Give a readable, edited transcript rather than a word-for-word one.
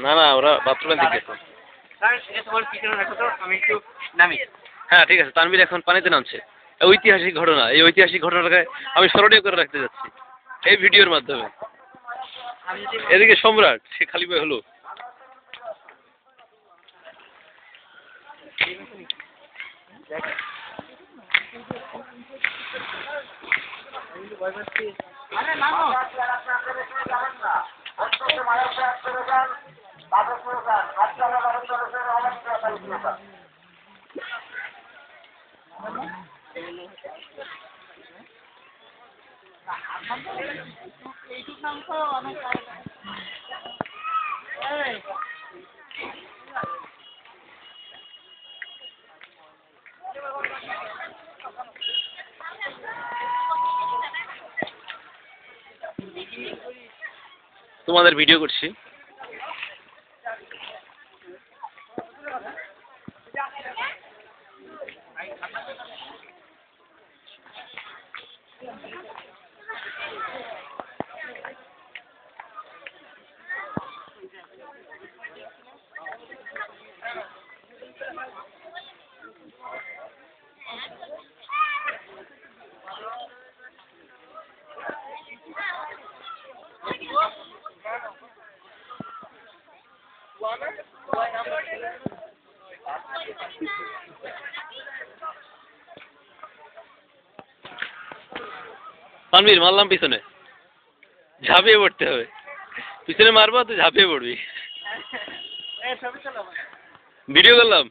না না, ওরা বাথরুমের দিকে গেছে। হ্যাঁ ঠিক আছে, তানভীর এখন পানিতে নামছে। ঐতিহাসিক ঘটনা, এই ঐতিহাসিক ঘটনাটাকে আমি স্মরণীয় করে রাখতে যাচ্ছি এই ভিডিওর মাধ্যমে। এদিকে সম্রাট, সে খালি পায়ে হলো। তোমাদের ভিডিও করছি। তানভীর, মারলাম পিছনে, ঝাঁপিয়ে পড়তে হবে। পিছনে মারবো, তুই ঝাঁপিয়ে পড়বি। ভিডিও করলাম।